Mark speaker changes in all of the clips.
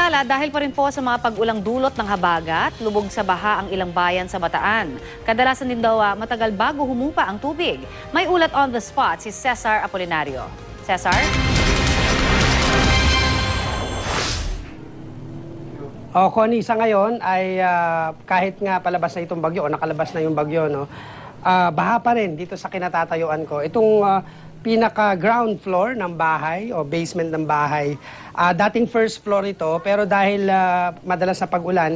Speaker 1: Samantala, dahil pa rin po sa mga pag-ulang dulot ng habagat, lubog sa baha ang ilang bayan sa Bataan. Kadalasan din daw matagal bago humupa ang tubig. May ulat on the spot si Cesar Apolinario. Cesar?
Speaker 2: Connie, sa ngayon ay kahit nga palabas na itong bagyo o nakalabas na yung bagyo, no, baha pa rin dito sa kinatatayuan ko. Itong pinaka-ground floor ng bahay o basement ng bahay, dating first floor ito, pero dahil madalas sa pag-ulan,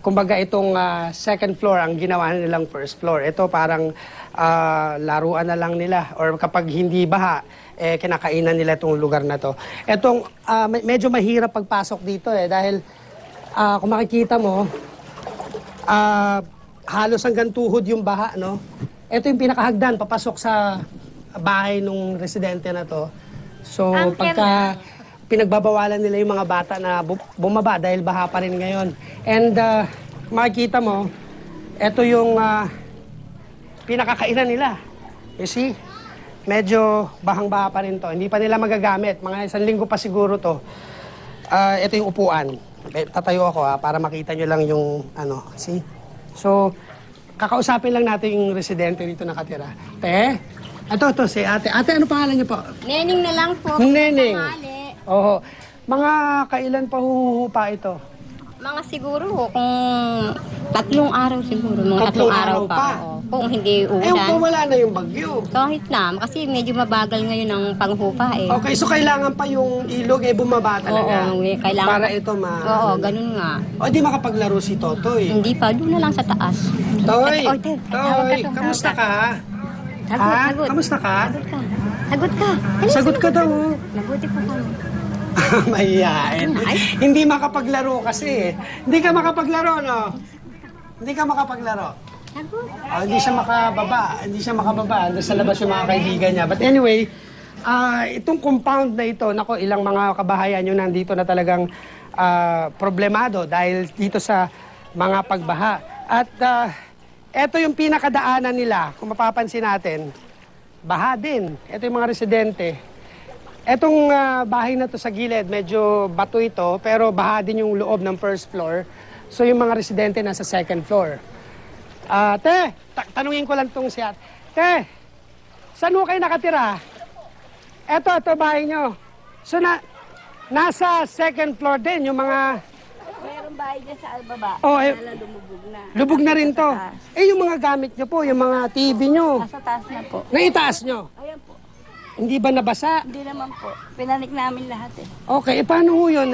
Speaker 2: kumbaga itong second floor ang ginawa nilang first floor. Ito parang laruan na lang nila or kapag hindi baha, kinakainan nila itong lugar na to. Itong medyo mahirap pagpasok dito dahil kung makikita mo, halos hanggang tuhod yung baha, no? Ito yung pinakahagdan, papasok sa bahay nung residente na to. So, pagka pinagbabawalan nila yung mga bata na bumaba dahil baha pa rin ngayon. And makikita mo, ito yung pinakakainan nila. You see? Medyo bahang-baha pa rin to. Hindi pa nila magagamit. Mga 1 linggo pa siguro to. Ito yung upuan. Tatayo ako para makita nyo lang yung ano. See? So, kakausapin lang natin yung residente dito nakatira. Ito, si ate. Ate, ano pangalan niyo po?
Speaker 3: Neneng na lang po.
Speaker 2: Neneng. Oo. Mga kailan pa huhupa ito?
Speaker 3: Mga siguro kung 3 araw siguro. Mga 3 araw pa. Kung hindi ulan.
Speaker 2: Kung wala na yung bagyo.
Speaker 3: Kahit na. Kasi medyo mabagal ngayon ang panghupa
Speaker 2: Okay, so kailangan pa yung ilog bumaba talaga.
Speaker 3: Oo, kailangan.
Speaker 2: Para ito
Speaker 3: Oo, ganun nga.
Speaker 2: O, di makapaglaro si Totoy.
Speaker 3: Hindi pa. Doon na lang sa taas.
Speaker 2: Toy, kamusta ka?
Speaker 3: Sagot.
Speaker 2: Kamusta ka?
Speaker 3: Sagot ka.
Speaker 2: Sagot ka daw.
Speaker 3: Mabuti po kami.
Speaker 2: Mahihain. Hindi makapaglaro kasi. Hindi ka makapaglaro, no? Hindi ka makapaglaro.
Speaker 3: Sagot.
Speaker 2: Hindi siya makababa. Hindi siya makababa. Nasa labas yung mga kaibigan niya. But anyway, itong compound na ito, nako, ilang mga kabahayan nyo nandito na talagang problemado dahil dito sa mga pagbaha. At ito yung pinakadaanan nila, kung mapapansin natin, baha din. Ito yung mga residente. Etong bahay na to sa gilid, medyo bato ito, pero baha din yung loob ng first floor. So yung mga residente nasa second floor. Tanungin ko lang itong si ate. Te, saan mo kayo nakatira? Ito bahay nyo. So nasa second floor din yung mga...
Speaker 4: Mayroong bahay dyan sa baba. Lumubog na.
Speaker 2: Lubog na rin to. Yung mga gamit nyo po, yung mga TV nyo.
Speaker 4: Nasa taas na po.
Speaker 2: Naitaas nyo?
Speaker 4: Ayan po.
Speaker 2: Hindi ba nabasa?
Speaker 4: Hindi naman po. Pinanik namin lahat
Speaker 2: Okay, paano ho yun?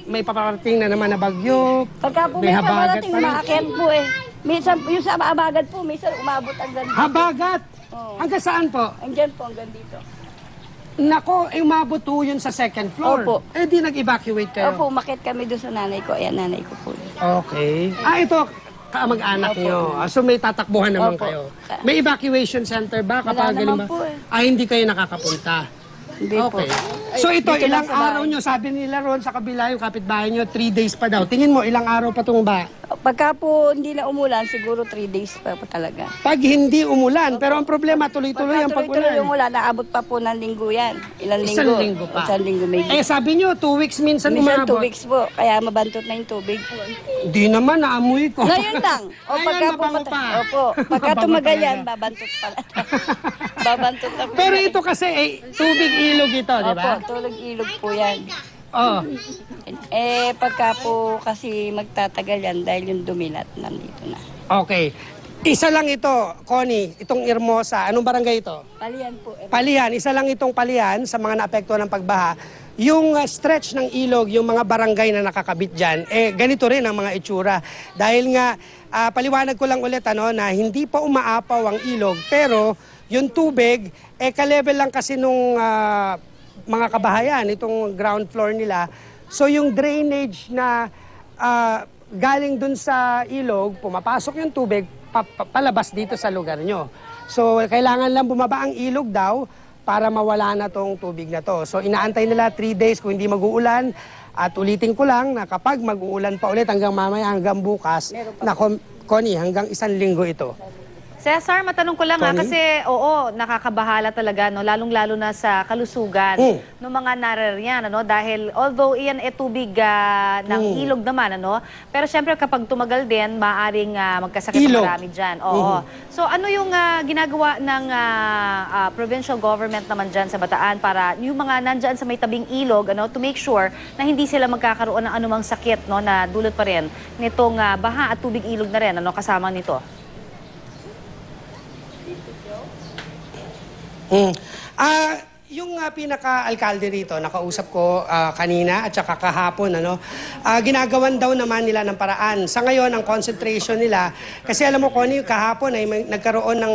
Speaker 2: May paparating na naman na bagyo.
Speaker 4: Pagka po may paparating, umaakyat po Minsan, yung sa abagat po, minsan umabot hanggang dito.
Speaker 2: Habagat?
Speaker 4: Oo.
Speaker 2: Hanggang saan po?
Speaker 4: Andyan po, hanggang dito.
Speaker 2: Nako, umabot ho yun sa second floor.
Speaker 4: Opo.
Speaker 2: Di nag-evacuate kayo?
Speaker 4: Opo, umakyat kami doon sa nanay ko. Ayan, nanay ko po.
Speaker 2: Okay. Ito, kamag-anak nyo. So may tatakbuhan naman
Speaker 4: Opo.
Speaker 2: kayo. May evacuation center ba?
Speaker 4: Wala
Speaker 2: Kapag
Speaker 4: naman
Speaker 2: ba?
Speaker 4: po
Speaker 2: Hindi kayo nakakapunta.
Speaker 4: Hindi
Speaker 2: Okay.
Speaker 4: po.
Speaker 2: So ito,
Speaker 4: Dito lang
Speaker 2: ilang
Speaker 4: sa bahay.
Speaker 2: araw nyo, sabi nila ron sa kabila yung kapitbahay nyo, 3 days pa daw. Tingin mo, ilang araw pa itong ba?
Speaker 4: Pagka po hindi na umulan, siguro 3 days pa po talaga.
Speaker 2: Pag hindi umulan, pero ang problema, tuloy-tuloy ang
Speaker 4: Tuloy-tuloy yung
Speaker 2: pag-ulan.
Speaker 4: ulan, naabot pa po ng linggo yan. Ilang linggo?
Speaker 2: Isang linggo pa.
Speaker 4: Isang linggo may
Speaker 2: Sabi nyo, 2 weeks minsan
Speaker 4: Minsan 2
Speaker 2: umabot.
Speaker 4: weeks po, kaya mabantot na yung tubig.
Speaker 2: Di naman, naamoy ko.
Speaker 4: Ngayon lang. O
Speaker 2: Ngayon,
Speaker 4: pagka
Speaker 2: mabango
Speaker 4: pumunta.
Speaker 2: pa.
Speaker 4: Opo. Pagka
Speaker 2: Mabango
Speaker 4: tumagal yan,
Speaker 2: talaga.
Speaker 4: babantot pala. Babantot na po.
Speaker 2: Pero ito kasi, tubig ilog ito, di ba?
Speaker 4: Opo, tulog ilog po yan.
Speaker 2: Oo.
Speaker 4: Pagka po kasi magtatagal yan dahil yung dumilat nandito na.
Speaker 2: Okay. Isa lang ito, Connie, itong Hermosa. Anong barangay ito?
Speaker 4: Palian po.
Speaker 2: Palihan. Isa lang itong Palihan sa mga naapektuhan ng pagbaha. Yung stretch ng ilog, yung mga barangay na nakakabit dyan, ganito rin ang mga itsura. Dahil nga, paliwanag ko lang ulit na hindi pa umaapaw ang ilog, pero yung tubig, ka-level lang kasi nung mga kabahayan, itong ground floor nila. So yung drainage na galing dun sa ilog, pumapasok yung tubig, palabas dito sa lugar nyo. So kailangan lang bumaba ang ilog daw para mawala na tong tubig na to. So inaantay nila 3 days kung hindi mag-uulan. At ulitin ko lang na kapag mag-uulan pa ulit hanggang mamaya, hanggang bukas, na Connie, hanggang 1 linggo ito.
Speaker 1: Cesar, matanong ko lang
Speaker 2: Connie?
Speaker 1: kasi oo, nakakabahala talaga, no? Lalong-lalo na sa kalusugan ng mga naririyan, ano? Dahil although iyan tubig ng ilog naman, ano? Pero syempre kapag tumagal din, maaaring magkasakit
Speaker 2: Ilog.
Speaker 1: ang marami dyan. Oo. So ano yung ginagawa ng provincial government naman dyan sa Bataan para yung mga nandyan sa may tabing ilog, ano, to make sure na hindi sila magkakaroon ng anumang sakit, no, na dulot pa rin nitong baha at tubig ilog na rin, ano, kasama nito?
Speaker 2: Yung pinaka-alkalde rito, nakausap ko kanina at saka kahapon, ano, ginagawan daw naman nila ng paraan. Sa ngayon, ang concentration nila, kasi alam mo, Connie, kahapon ay nagkaroon ng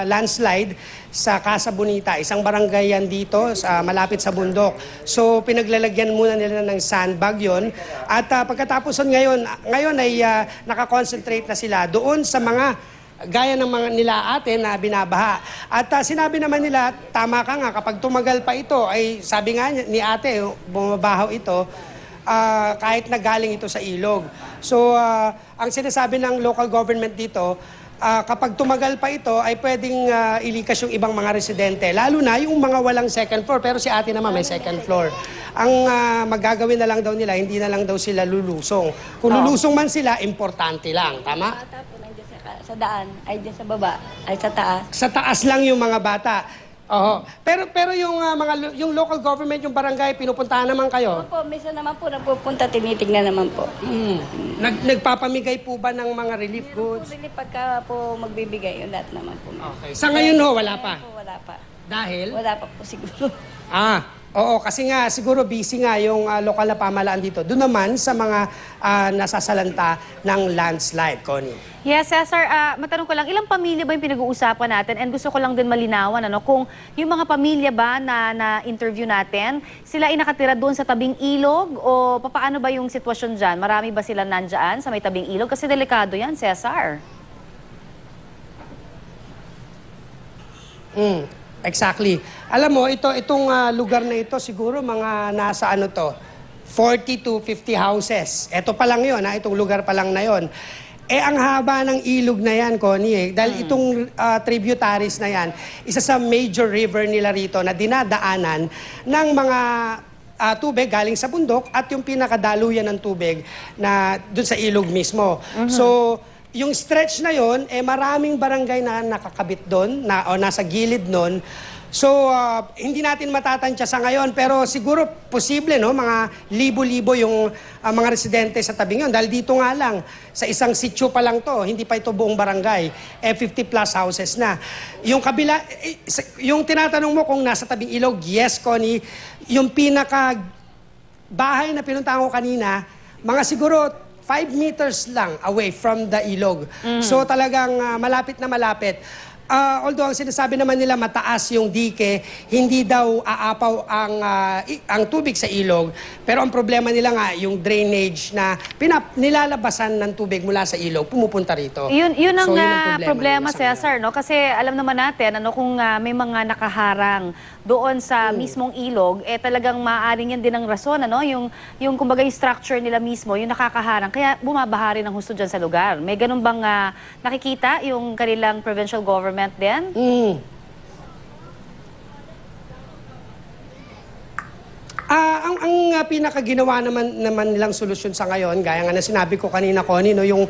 Speaker 2: landslide sa Casa Bonita, isang barangay yan dito, malapit sa bundok. So, pinaglalagyan muna nila ng sandbag yon. At pagkatapos ngayon ay nakakonsentrate na sila doon sa mga gaya ng mga nila ate na binabaha. At sinabi naman nila, tama ka nga, kapag tumagal pa ito, ay sabi nga ni ate, bumabahaw ito, kahit nagaling ito sa ilog. So, ang sinasabi ng local government dito, kapag tumagal pa ito, ay pwedeng ilikas yung ibang mga residente. Lalo na yung mga walang second floor, pero si ate naman may second floor. Ang magagawin na lang daw nila, hindi na lang daw sila lulusong. Kung lulusong man sila, importante lang. Tama?
Speaker 4: Sa daan, ay dyan sa baba, ay sa taas.
Speaker 2: Sa taas lang yung mga bata. Oo. Pero yung yung local government, yung barangay, pinupuntahan naman kayo?
Speaker 4: Opo, minsan naman po napupunta, tinitignan naman po.
Speaker 2: Nagpapamigay po ba ng mga relief goods?
Speaker 4: Really, pagka po magbibigay, yun lahat naman po.
Speaker 2: Okay. Sa ngayon ho, wala pa?
Speaker 4: Wala pa.
Speaker 2: Dahil?
Speaker 4: Wala pa po siguro.
Speaker 2: Oo, kasi nga siguro busy nga yung lokal na pamahalaan dito. Doon naman sa mga nasasalanta ng landslide, Connie.
Speaker 1: Yes, Cesar, matanong ko lang, ilang pamilya ba yung pinag-uusapan natin? And gusto ko lang din malinawan, ano, kung yung mga pamilya ba na interview natin, sila ay nakatira doon sa tabing ilog o paano ba yung sitwasyon dyan? Marami ba sila nandyan sa may tabing ilog? Kasi delikado yan, Cesar.
Speaker 2: Exactly. Alam mo, itong lugar na ito, siguro mga nasa 40 to 50 houses. Ito pa lang yun, itong lugar pa lang na yun. Ang haba ng ilog na yan, Connie, dahil itong tributaries na yan, isa sa major river nila rito na dinadaanan ng mga tubig galing sa bundok at yung pinakadaluyan ng tubig na dun sa ilog mismo. So, yung stretch na yon, maraming barangay na nakakabit doon, o nasa gilid nun. So, hindi natin matatansya sa ngayon, pero siguro posible, no? Mga libo-libo yung mga residente sa tabing yun. Dahil dito nga lang, sa isang sitio pa lang to, hindi pa ito buong barangay, 50 plus houses na. Yung kabila, yung tinatanong mo kung nasa tabing ilog, yes, Connie, yung pinaka bahay na pinuntahan ko kanina, mga siguro 5 meters lang away from the ilog. So talagang malapit na malapit. Although ang sinasabi naman nila mataas yung dike, hindi daw aapaw ang tubig sa ilog. Pero ang problema nila nga, yung drainage na nilalabasan ng tubig mula sa ilog, pumupunta rito.
Speaker 1: Yun ang
Speaker 2: so,
Speaker 1: problema, Cesar, no? Kasi alam naman natin, kung may mga nakaharang doon sa mismong ilog, talagang maaaring yan din ang rason, yung kumbaga yung structure nila mismo, yung nakakaharang. Kaya bumabaha rin ang husto dyan sa lugar. May ganun bang nakikita yung kanilang provincial government din?
Speaker 2: Ang pinakaginawa naman nilang solusyon sa ngayon, gaya nga na sinabi ko kanina, Connie, no, yung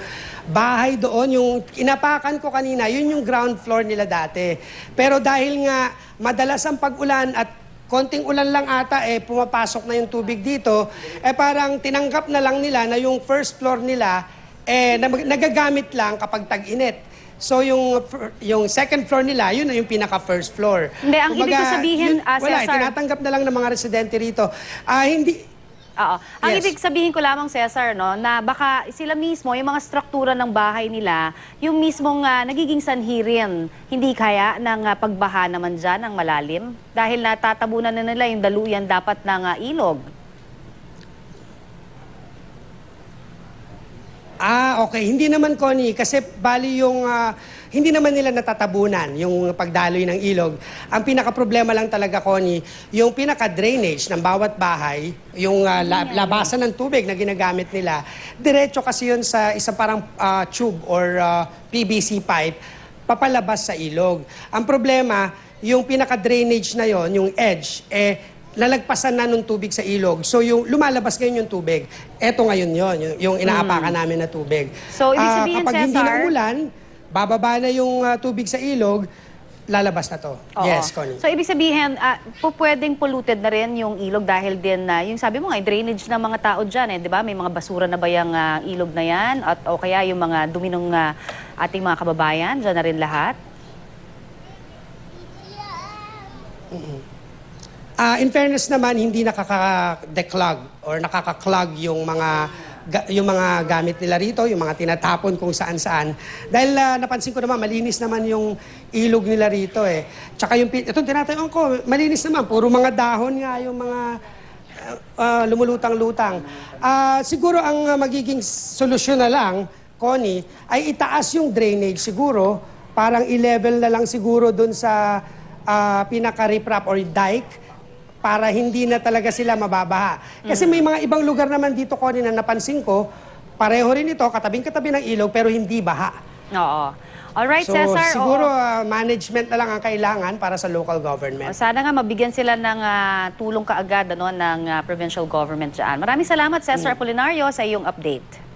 Speaker 2: bahay doon, yung inapakan ko kanina, yun yung ground floor nila dati. Pero dahil nga madalas ang pag-ulan at konting ulan lang ata, pumapasok na yung tubig dito, parang tinanggap na lang nila na yung first floor nila, nagagamit lang kapag tag-init. So yung second floor nila, yun na yung pinaka-first floor.
Speaker 1: Hindi, ang ibig ko sabihin,
Speaker 2: wala,
Speaker 1: Cesar,
Speaker 2: tinatanggap na lang ng mga residente rito. Hindi.
Speaker 1: Oo. Ang
Speaker 2: Yes.
Speaker 1: ibig sabihin ko lamang, Cesar, na baka sila mismo, yung mga struktura ng bahay nila, yung mismong nagiging sanhi rin, hindi kaya ng pagbaha naman dyan ng malalim? Dahil natatabunan na nila yung daluyan dapat ng ilog.
Speaker 2: Okay. Hindi naman, Connie, kasi bali yung hindi naman nila natatabunan yung pagdaloy ng ilog. Ang pinaka-problema lang talaga, Connie, yung pinaka-drainage ng bawat bahay, yung labasan ng tubig na ginagamit nila, diretso kasi yun sa isang parang tube or PVC pipe, papalabas sa ilog. Ang problema, yung pinaka-drainage na yon, yung edge, lalagpasan na ng tubig sa ilog. So yung lumalabas ngayon yung tubig. Eto ngayon yon, yung inaapakan namin na tubig.
Speaker 1: So, ibig sabihin,
Speaker 2: kapag hindi
Speaker 1: Cesar,
Speaker 2: na ulan, bababa na yung tubig sa ilog, lalabas na to.
Speaker 1: Oo.
Speaker 2: Yes, Connie.
Speaker 1: So, ibig sabihin, pwedeng polluted na rin yung ilog dahil din, yung sabi mo nga, yung drainage ng mga tao dyan, di ba? May mga basura na ba yung ilog na yan? O kaya yung mga dumi ng ating mga kababayan, dyan na rin lahat?
Speaker 2: In fairness naman, hindi nakaka-declog or nakaka-clog yung mga gamit nila rito, yung mga tinatapon kung saan-saan. Dahil napansin ko naman, malinis naman yung ilog nila rito eh. Tsaka yung, itong tinatayon ko, malinis naman. Puro mga dahon nga yung mga lumulutang-lutang. Siguro ang magiging solusyon na lang, Connie, ay itaas yung drainage siguro. Parang i-level na lang siguro dun sa pinaka-riprap or dike para hindi na talaga sila mababaha. Kasi may mga ibang lugar naman dito, Connie, na napansin ko, pareho rin ito, katabing-katabi ng ilog, pero hindi baha.
Speaker 1: Oo. Alright,
Speaker 2: So,
Speaker 1: Cesar.
Speaker 2: siguro management na lang ang kailangan para sa local government.
Speaker 1: Sana nga mabigyan sila ng tulong kaagad ng provincial government dyan. Maraming salamat, Cesar Apolinario, sa iyong update.